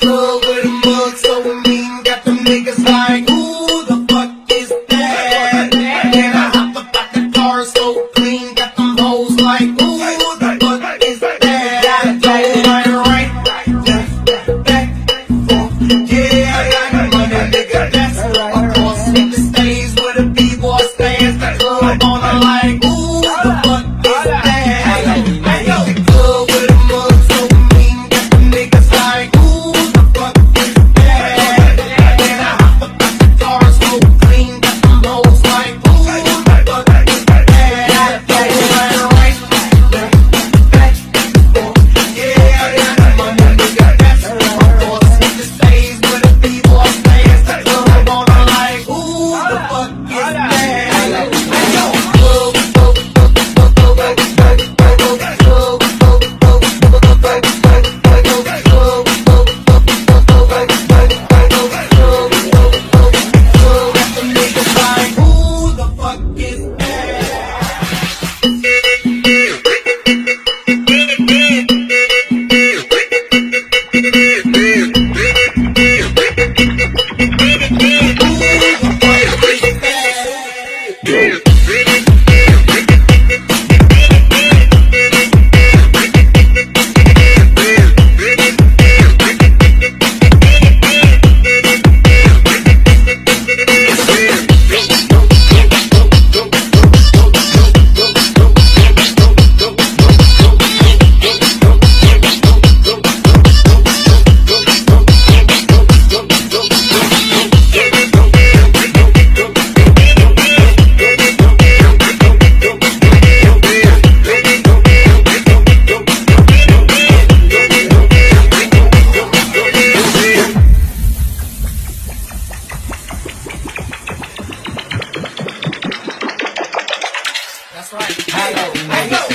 Club with a mug so mean, got them niggas like, who the fuck is that? Then I hop up out the car so clean, got them hoes like, who the fuck is that? Gotta go right, left, back, forth. Yeah, I got the money, nigga, that's across the stage with a b-boy stands, the club on the like, who the fuck is that? The club with a mug so mean, got them niggas like, who the fuck is that? Then I hop up out the car so clean, got them hoes like, who the fuck is that? Gotta go right, left, back, forth. Yeah, I got the money, nigga, that's across the stage with a b-boy stands, the club on the like, who the fuck is that? That's right. Hello.